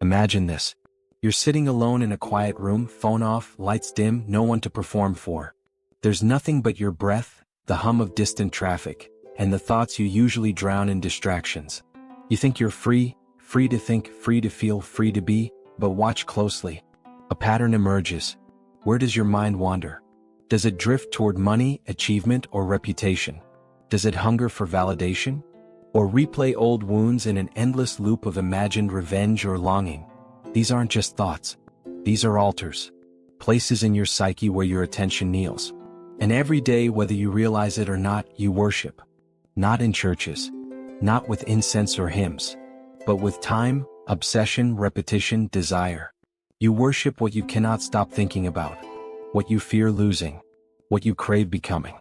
Imagine this. You're sitting alone in a quiet room, phone off, lights dim, no one to perform for. There's nothing but your breath, the hum of distant traffic, and the thoughts you usually drown in distractions. You think you're free to think, free to feel, free to be, but watch closely. A pattern emerges. Where does your mind wander? Does it drift toward money, achievement, or reputation? Does it hunger for validation? Or replay old wounds in an endless loop of imagined revenge or longing? These aren't just thoughts. These are altars. Places in your psyche where your attention kneels. And every day, whether you realize it or not, you worship. Not in churches. Not with incense or hymns. But with time, obsession, repetition, desire. You worship what you cannot stop thinking about. What you fear losing. What you crave becoming.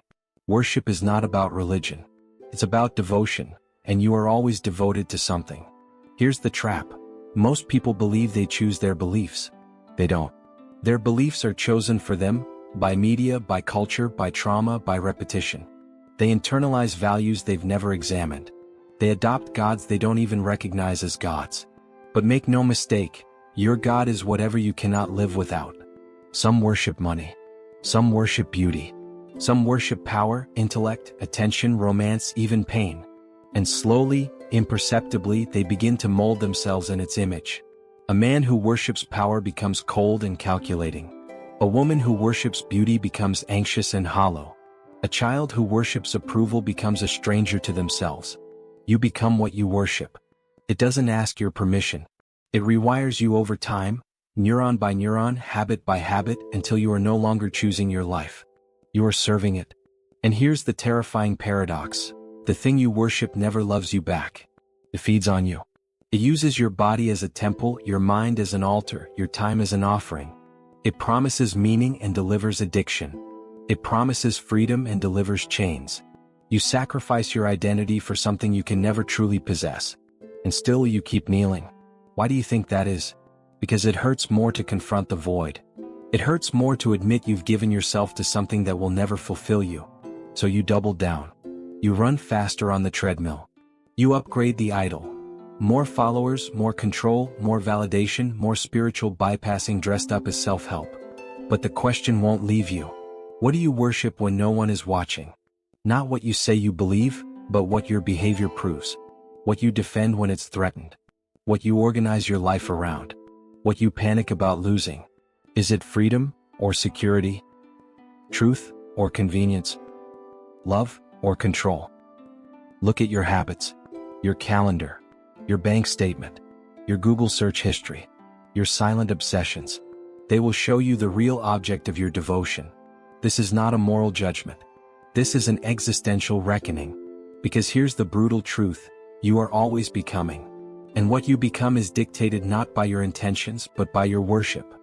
Worship is not about religion. It's about devotion, and you are always devoted to something. Here's the trap. Most people believe they choose their beliefs. They don't. Their beliefs are chosen for them, by media, by culture, by trauma, by repetition. They internalize values they've never examined. They adopt gods they don't even recognize as gods. But make no mistake, your God is whatever you cannot live without. Some worship money. Some worship beauty. Some worship power, intellect, attention, romance, even pain. And slowly, imperceptibly, they begin to mold themselves in its image. A man who worships power becomes cold and calculating. A woman who worships beauty becomes anxious and hollow. A child who worships approval becomes a stranger to themselves. You become what you worship. It doesn't ask your permission. It rewires you over time, neuron by neuron, habit by habit, until you are no longer choosing your life. You are serving it. And here's the terrifying paradox. The thing you worship never loves you back. It feeds on you. It uses your body as a temple, your mind as an altar, your time as an offering. It promises meaning and delivers addiction. It promises freedom and delivers chains. You sacrifice your identity for something you can never truly possess. And still you keep kneeling. Why do you think that is? Because it hurts more to confront the void. It hurts more to admit you've given yourself to something that will never fulfill you. So you double down. You run faster on the treadmill. You upgrade the idol. More followers, more control, more validation, more spiritual bypassing dressed up as self-help. But the question won't leave you. What do you worship when no one is watching? Not what you say you believe, but what your behavior proves. What you defend when it's threatened. What you organize your life around. What you panic about losing. Is it freedom or security? Truth or convenience? Love or control? Look at your habits, your calendar, your bank statement, your Google search history, your silent obsessions. They will show you the real object of your devotion. This is not a moral judgment. This is an existential reckoning. Because here's the brutal truth, you are always becoming. And what you become is dictated not by your intentions but by your worship.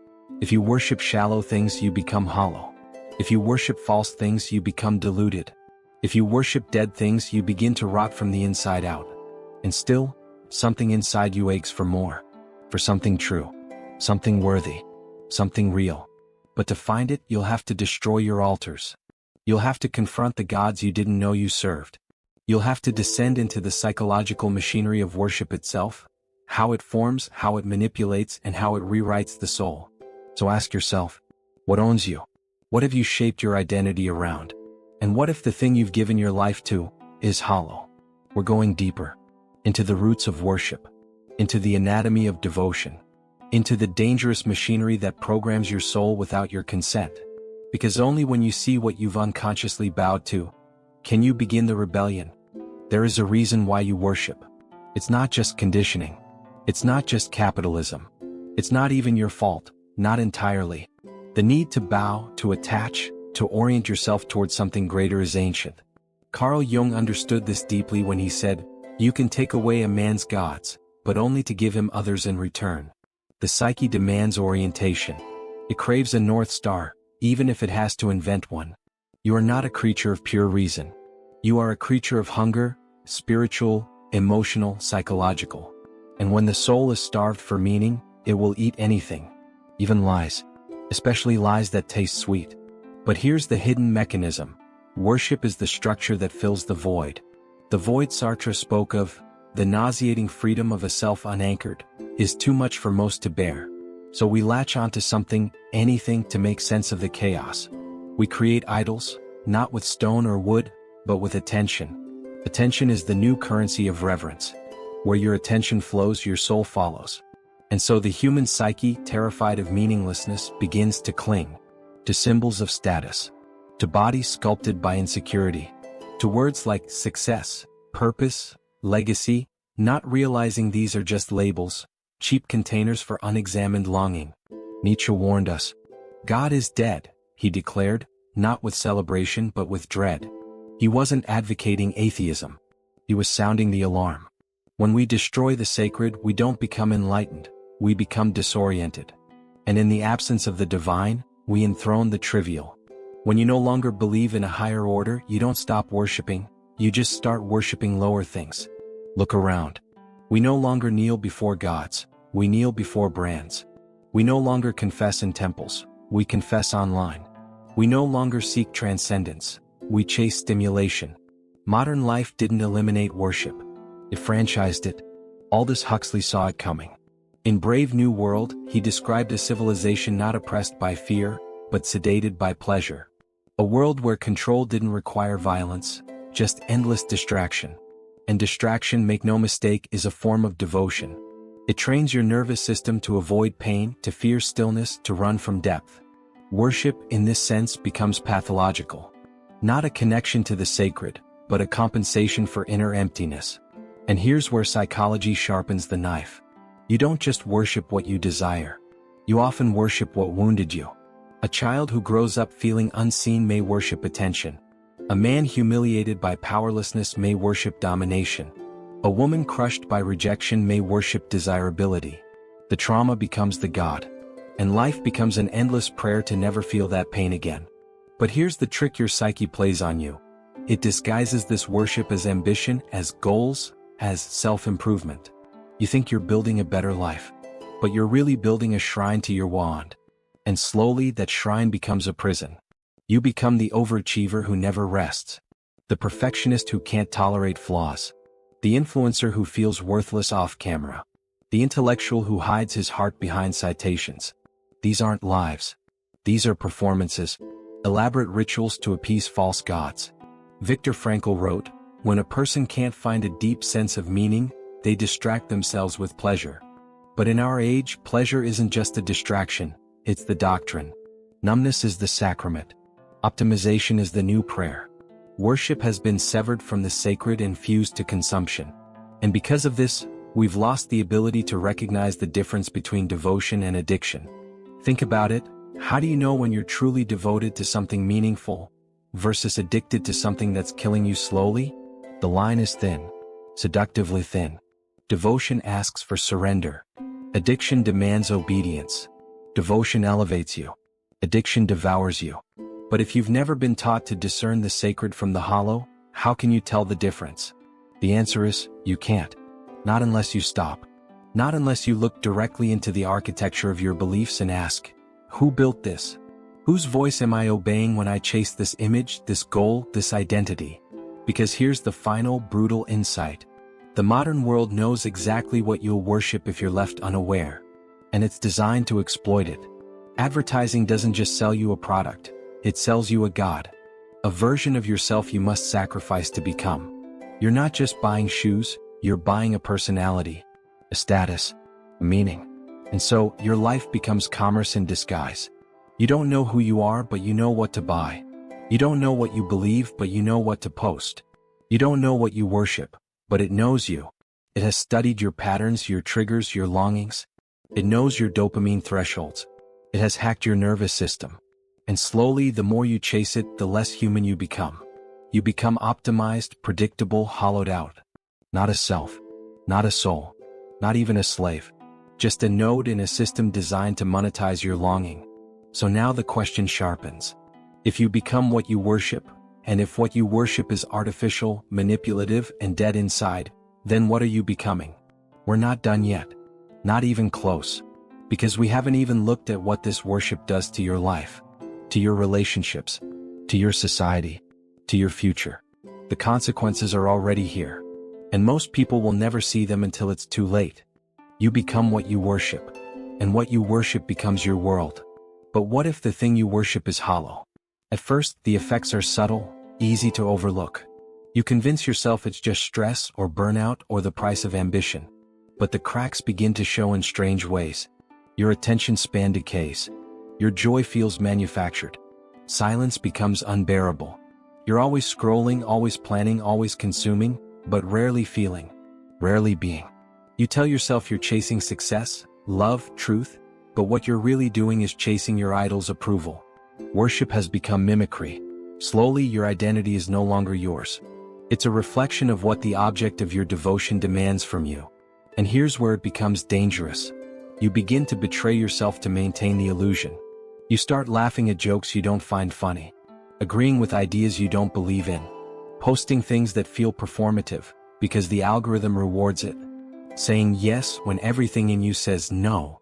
If you worship shallow things, you become hollow. If you worship false things, you become deluded. If you worship dead things, you begin to rot from the inside out. And still, something inside you aches for more. For something true. Something worthy. Something real. But to find it, you'll have to destroy your altars. You'll have to confront the gods you didn't know you served. You'll have to descend into the psychological machinery of worship itself, how it forms, how it manipulates, and how it rewrites the soul. So ask yourself, what owns you? What have you shaped your identity around? And what if the thing you've given your life to is hollow? We're going deeper, into the roots of worship, into the anatomy of devotion, into the dangerous machinery that programs your soul without your consent. Because only when you see what you've unconsciously bowed to, can you begin the rebellion. There is a reason why you worship. It's not just conditioning. It's not just capitalism. It's not even your fault, not entirely. The need to bow, to attach, to orient yourself towards something greater is ancient. Carl Jung understood this deeply when he said, "You can take away a man's gods, but only to give him others in return." The psyche demands orientation. It craves a North Star, even if it has to invent one. You are not a creature of pure reason. You are a creature of hunger, spiritual, emotional, psychological. And when the soul is starved for meaning, it will eat anything, even lies, especially lies that taste sweet. But here's the hidden mechanism. Worship is the structure that fills the void. The void Sartre spoke of, the nauseating freedom of a self unanchored, is too much for most to bear. So we latch onto something, anything, to make sense of the chaos. We create idols, not with stone or wood, but with attention. Attention is the new currency of reverence. Where your attention flows, your soul follows. And so the human psyche, terrified of meaninglessness, begins to cling to symbols of status, to bodies sculpted by insecurity, to words like success, purpose, legacy, not realizing these are just labels, cheap containers for unexamined longing. Nietzsche warned us. God is dead, he declared, not with celebration but with dread. He wasn't advocating atheism. He was sounding the alarm. When we destroy the sacred, we don't become enlightened, we become disoriented. And in the absence of the divine, we enthrone the trivial. When you no longer believe in a higher order, you don't stop worshiping, you just start worshiping lower things. Look around. We no longer kneel before gods, we kneel before brands. We no longer confess in temples, we confess online. We no longer seek transcendence, we chase stimulation. Modern life didn't eliminate worship, it franchised it. Aldous Huxley saw it coming. In Brave New World, he described a civilization not oppressed by fear, but sedated by pleasure. A world where control didn't require violence, just endless distraction. And distraction, make no mistake, is a form of devotion. It trains your nervous system to avoid pain, to fear stillness, to run from depth. Worship, in this sense, becomes pathological. Not a connection to the sacred, but a compensation for inner emptiness. And here's where psychology sharpens the knife. You don't just worship what you desire. You often worship what wounded you. A child who grows up feeling unseen may worship attention. A man humiliated by powerlessness may worship domination. A woman crushed by rejection may worship desirability. The trauma becomes the god. And life becomes an endless prayer to never feel that pain again. But here's the trick your psyche plays on you. It disguises this worship as ambition, as goals, as self-improvement. You think you're building a better life, but you're really building a shrine to your wand. And slowly that shrine becomes a prison. You become the overachiever who never rests, the perfectionist who can't tolerate flaws, the influencer who feels worthless off camera, the intellectual who hides his heart behind citations. These aren't lives. These are performances, elaborate rituals to appease false gods. Viktor Frankl wrote, "When a person can't find a deep sense of meaning, they distract themselves with pleasure." But in our age, pleasure isn't just a distraction, it's the doctrine. Numbness is the sacrament. Optimization is the new prayer. Worship has been severed from the sacred and fused to consumption. And because of this, we've lost the ability to recognize the difference between devotion and addiction. Think about it. How do you know when you're truly devoted to something meaningful versus addicted to something that's killing you slowly? The line is thin, seductively thin. Devotion asks for surrender. Addiction demands obedience. Devotion elevates you. Addiction devours you. But if you've never been taught to discern the sacred from the hollow, how can you tell the difference? The answer is, you can't. Not unless you stop. Not unless you look directly into the architecture of your beliefs and ask, who built this? Whose voice am I obeying when I chase this image, this goal, this identity? Because here's the final, brutal insight. The modern world knows exactly what you'll worship if you're left unaware. And it's designed to exploit it. Advertising doesn't just sell you a product, it sells you a god. A version of yourself you must sacrifice to become. You're not just buying shoes, you're buying a personality, a status, a meaning. And so, your life becomes commerce in disguise. You don't know who you are, but you know what to buy. You don't know what you believe, but you know what to post. You don't know what you worship, but it knows you. It has studied your patterns, your triggers, your longings. It knows your dopamine thresholds. It has hacked your nervous system. And slowly, the more you chase it, the less human you become. You become optimized, predictable, hollowed out. Not a self. Not a soul. Not even a slave. Just a node in a system designed to monetize your longing. So now the question sharpens. If you become what you worship, and if what you worship is artificial, manipulative, and dead inside, then what are you becoming? We're not done yet. Not even close. Because we haven't even looked at what this worship does to your life, to your relationships, to your society, to your future. The consequences are already here. And most people will never see them until it's too late. You become what you worship. And what you worship becomes your world. But what if the thing you worship is hollow? At first, the effects are subtle, easy to overlook. You convince yourself it's just stress or burnout or the price of ambition. But the cracks begin to show in strange ways. Your attention span decays. Your joy feels manufactured. Silence becomes unbearable. You're always scrolling, always planning, always consuming, but rarely feeling, rarely being. You tell yourself you're chasing success, love, truth, but what you're really doing is chasing your idol's approval. Worship has become mimicry. Slowly, your identity is no longer yours. It's a reflection of what the object of your devotion demands from you. And here's where it becomes dangerous. You begin to betray yourself to maintain the illusion. You start laughing at jokes you don't find funny, agreeing with ideas you don't believe in, posting things that feel performative because the algorithm rewards it, saying yes when everything in you says no,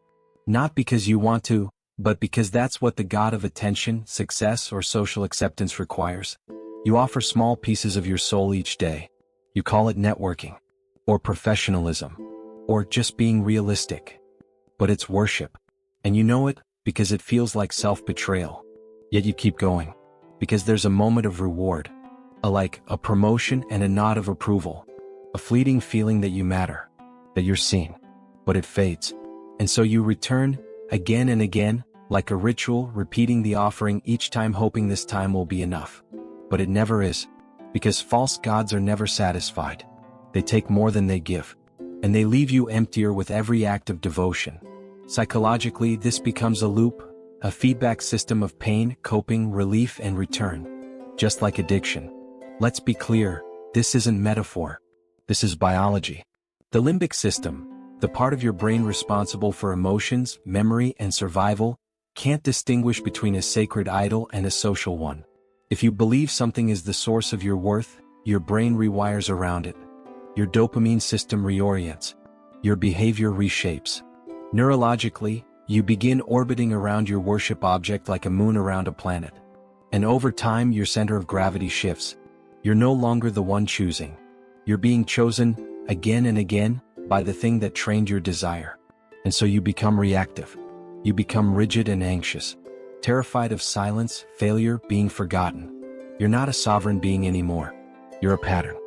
not because you want to, but because that's what the god of attention, success, or social acceptance requires. You offer small pieces of your soul each day. You call it networking, or professionalism, or just being realistic. But it's worship. And you know it because it feels like self-betrayal. Yet you keep going. Because there's a moment of reward. A promotion and a nod of approval. A fleeting feeling that you matter. That you're seen. But it fades. And so you return, again and again, like a ritual, repeating the offering each time, hoping this time will be enough. But it never is. Because false gods are never satisfied. They take more than they give. And they leave you emptier with every act of devotion. Psychologically, this becomes a loop, a feedback system of pain, coping, relief, and return. Just like addiction. Let's be clear, this isn't metaphor. This is biology. The limbic system, the part of your brain responsible for emotions, memory, and survival, can't distinguish between a sacred idol and a social one. If you believe something is the source of your worth, your brain rewires around it. Your dopamine system reorients. Your behavior reshapes. Neurologically, you begin orbiting around your worship object like a moon around a planet. And over time, your center of gravity shifts. You're no longer the one choosing. You're being chosen, again and again, by the thing that trained your desire. And so you become reactive. You become rigid and anxious. Terrified of silence, failure, being forgotten. You're not a sovereign being anymore. You're a pattern.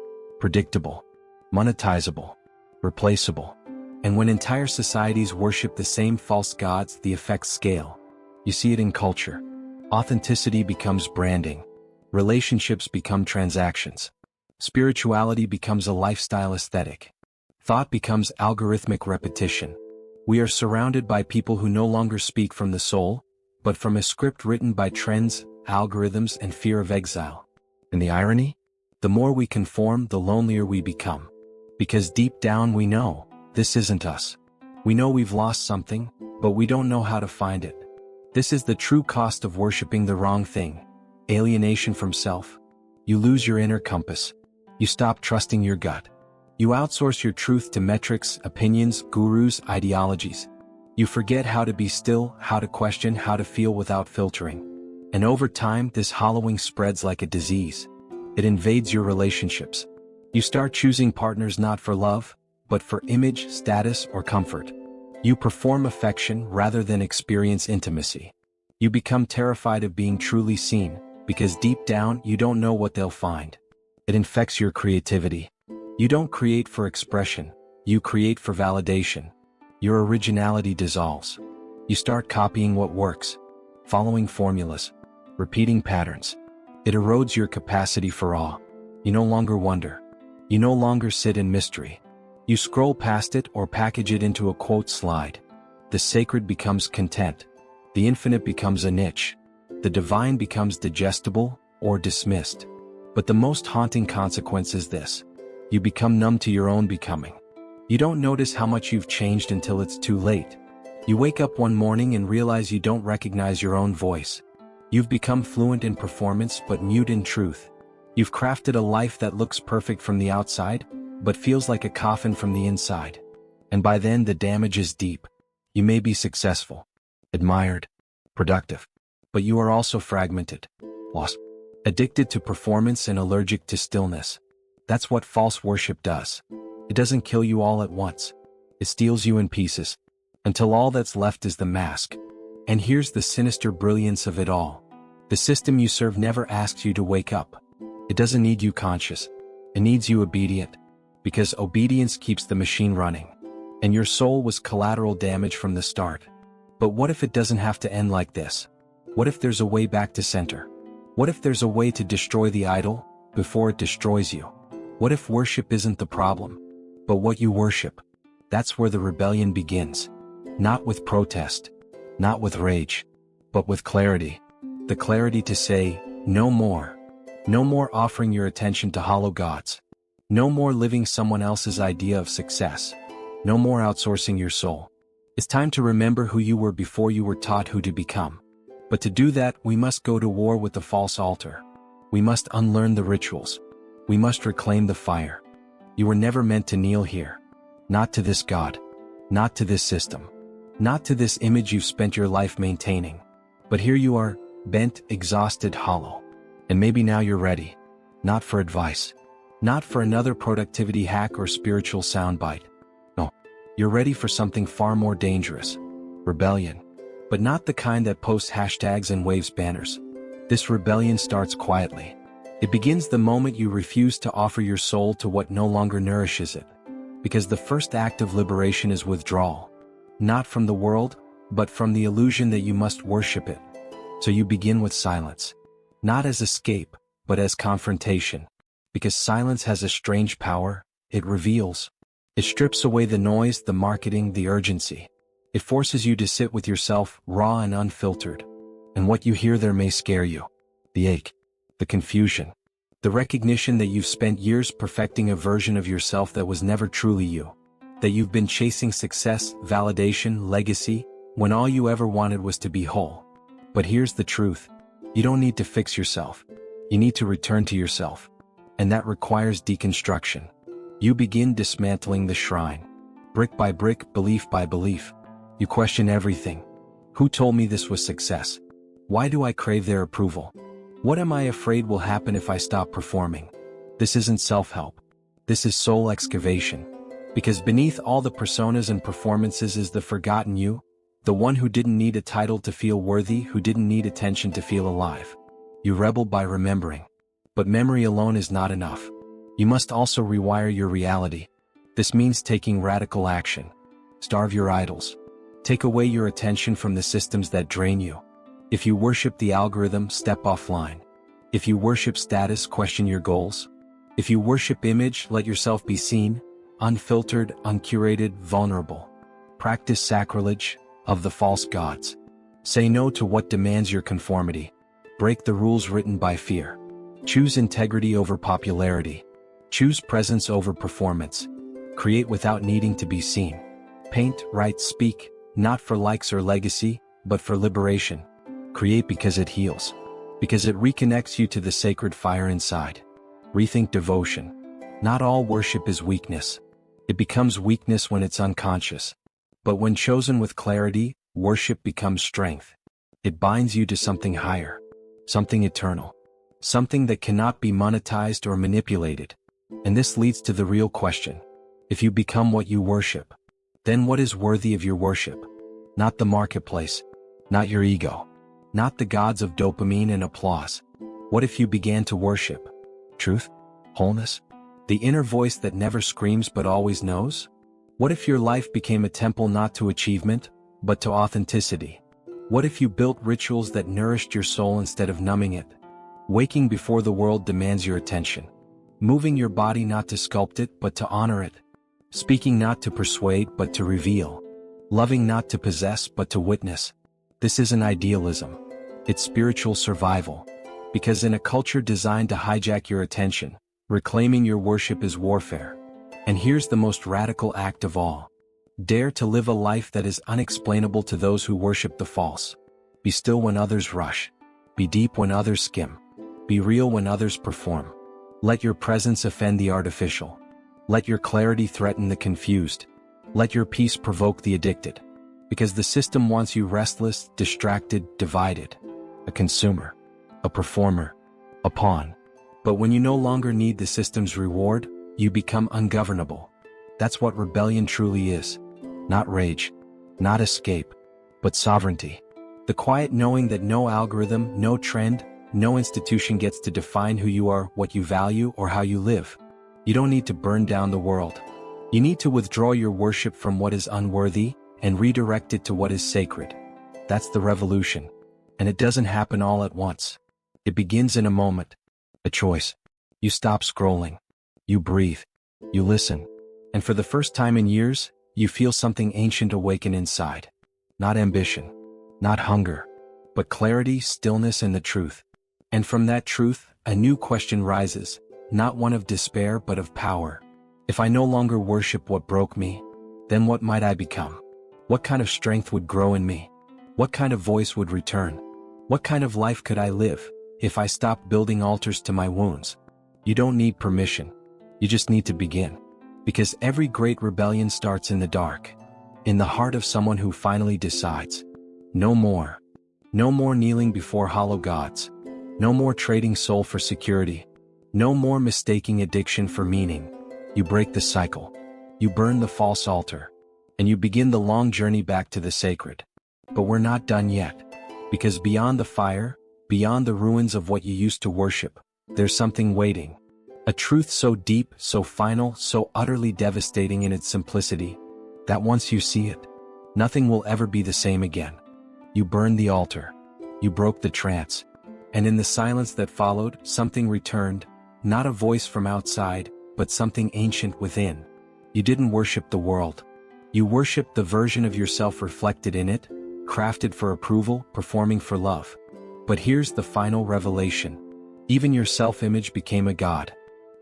Predictable. Monetizable. Replaceable. And when entire societies worship the same false gods, the effects scale. You see it in culture. Authenticity becomes branding. Relationships become transactions. Spirituality becomes a lifestyle aesthetic. Thought becomes algorithmic repetition. We are surrounded by people who no longer speak from the soul, but from a script written by trends, algorithms, and fear of exile. And the irony? The more we conform, the lonelier we become. Because deep down we know, this isn't us. We know we've lost something, but we don't know how to find it. This is the true cost of worshiping the wrong thing. Alienation from self. You lose your inner compass. You stop trusting your gut. You outsource your truth to metrics, opinions, gurus, ideologies. You forget how to be still, how to question, how to feel without filtering. And over time, this hollowing spreads like a disease. It invades your relationships. You start choosing partners not for love, but for image, status, or comfort. You perform affection rather than experience intimacy. You become terrified of being truly seen, because deep down you don't know what they'll find. It infects your creativity. You don't create for expression, you create for validation. Your originality dissolves. You start copying what works, following formulas, repeating patterns. It erodes your capacity for awe. You no longer wonder. You no longer sit in mystery. You scroll past it or package it into a quote slide. The sacred becomes content. The infinite becomes a niche. The divine becomes digestible or dismissed. But the most haunting consequence is this. You become numb to your own becoming. You don't notice how much you've changed until it's too late. You wake up one morning and realize you don't recognize your own voice. You've become fluent in performance but mute in truth. You've crafted a life that looks perfect from the outside, but feels like a coffin from the inside. And by then the damage is deep. You may be successful, admired, productive, but you are also fragmented, lost, addicted to performance and allergic to stillness. That's what false worship does. It doesn't kill you all at once. It steals you in pieces, until all that's left is the mask. And here's the sinister brilliance of it all. The system you serve never asks you to wake up. It doesn't need you conscious. It needs you obedient, because obedience keeps the machine running. And your soul was collateral damage from the start. But what if it doesn't have to end like this? What if there's a way back to center? What if there's a way to destroy the idol before it destroys you? What if worship isn't the problem, but what you worship? That's where the rebellion begins. Not with protest, not with rage, but with clarity. The clarity to say, no more. No more offering your attention to hollow gods. No more living someone else's idea of success. No more outsourcing your soul. It's time to remember who you were before you were taught who to become. But to do that, we must go to war with the false altar. We must unlearn the rituals. We must reclaim the fire. You were never meant to kneel here. Not to this God. Not to this system. Not to this image you've spent your life maintaining. But here you are, bent, exhausted, hollow. And maybe now you're ready. Not for advice. Not for another productivity hack or spiritual soundbite. No. You're ready for something far more dangerous. Rebellion. But not the kind that posts hashtags and waves banners. This rebellion starts quietly. It begins the moment you refuse to offer your soul to what no longer nourishes it. Because the first act of liberation is withdrawal. Not from the world, but from the illusion that you must worship it. So you begin with silence. Not as escape, but as confrontation. Because silence has a strange power. It reveals. It strips away the noise, the marketing, the urgency. It forces you to sit with yourself, raw and unfiltered. And what you hear there may scare you. The ache. The confusion. The recognition that you've spent years perfecting a version of yourself that was never truly you. That you've been chasing success, validation, legacy, when all you ever wanted was to be whole. But here's the truth. You don't need to fix yourself. You need to return to yourself. And that requires deconstruction. You begin dismantling the shrine. Brick by brick, belief by belief. You question everything. Who told me this was success? Why do I crave their approval? What am I afraid will happen if I stop performing? This isn't self-help. This is soul excavation. Because beneath all the personas and performances is the forgotten you, the one who didn't need a title to feel worthy, who didn't need attention to feel alive. You rebel by remembering. But memory alone is not enough. You must also rewire your reality. This means taking radical action. Starve your idols. Take away your attention from the systems that drain you. If you worship the algorithm, step offline. If you worship status, question your goals. If you worship image, let yourself be seen, unfiltered, uncurated, vulnerable. Practice sacrilege of the false gods. Say no to what demands your conformity. Break the rules written by fear. Choose integrity over popularity. Choose presence over performance. Create without needing to be seen. Paint, write, speak, not for likes or legacy, but for liberation. Create because it heals. Because it reconnects you to the sacred fire inside. Rethink devotion. Not all worship is weakness. It becomes weakness when it's unconscious. But when chosen with clarity, worship becomes strength. It binds you to something higher. Something eternal. Something that cannot be monetized or manipulated. And this leads to the real question. If you become what you worship, then what is worthy of your worship? Not the marketplace. Not your ego. Not the gods of dopamine and applause. What if you began to worship truth? Wholeness? The inner voice that never screams but always knows? What if your life became a temple not to achievement, but to authenticity? What if you built rituals that nourished your soul instead of numbing it? Waking before the world demands your attention. Moving your body not to sculpt it but to honor it. Speaking not to persuade but to reveal. Loving not to possess but to witness. This isn't idealism. It's spiritual survival. Because in a culture designed to hijack your attention, reclaiming your worship is warfare. And here's the most radical act of all. Dare to live a life that is unexplainable to those who worship the false. Be still when others rush. Be deep when others skim. Be real when others perform. Let your presence offend the artificial. Let your clarity threaten the confused. Let your peace provoke the addicted. Because the system wants you restless, distracted, divided. A consumer. A performer. A pawn. But when you no longer need the system's reward, you become ungovernable. That's what rebellion truly is. Not rage, not escape, but sovereignty. The quiet knowing that no algorithm, no trend, no institution gets to define who you are, what you value, or how you live. You don't need to burn down the world. You need to withdraw your worship from what is unworthy and redirect it to what is sacred. That's the revolution. And it doesn't happen all at once. It begins in a moment, a choice. You stop scrolling. You breathe. You listen. And for the first time in years, you feel something ancient awaken inside. Not ambition, not hunger, but clarity, stillness, and the truth. And from that truth, a new question rises, not one of despair but of power. If I no longer worship what broke me, then what might I become? What kind of strength would grow in me? What kind of voice would return? What kind of life could I live if I stopped building altars to my wounds? You don't need permission. You just need to begin. Because every great rebellion starts in the dark, in the heart of someone who finally decides. No more. No more kneeling before hollow gods. No more trading soul for security. No more mistaking addiction for meaning. You break the cycle. You burn the false altar. And you begin the long journey back to the sacred. But we're not done yet. Because beyond the fire, beyond the ruins of what you used to worship, there's something waiting. A truth so deep, so final, so utterly devastating in its simplicity, that once you see it, nothing will ever be the same again. You burned the altar. You broke the trance. And in the silence that followed, something returned, not a voice from outside, but something ancient within. You didn't worship the world. You worshiped the version of yourself reflected in it, crafted for approval, performing for love. But here's the final revelation. Even your self-image became a god.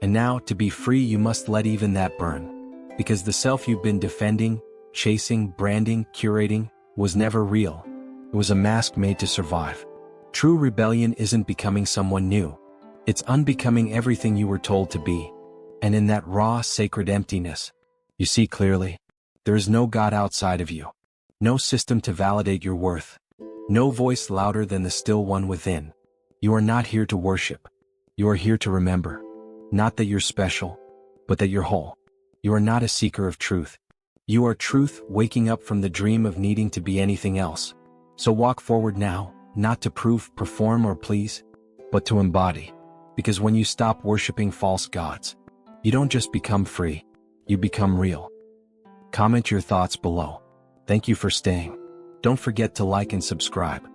And now, to be free, you must let even that burn. Because the self you've been defending, chasing, branding, curating, was never real. It was a mask made to survive. True rebellion isn't becoming someone new. It's unbecoming everything you were told to be. And in that raw, sacred emptiness, you see clearly. There is no God outside of you. No system to validate your worth. No voice louder than the still one within. You are not here to worship. You are here to remember. Not that you're special, but that you're whole. You are not a seeker of truth. You are truth waking up from the dream of needing to be anything else. So walk forward now, not to prove, perform, or please, but to embody. Because when you stop worshiping false gods, you don't just become free, you become real. Comment your thoughts below. Thank you for staying. Don't forget to like and subscribe.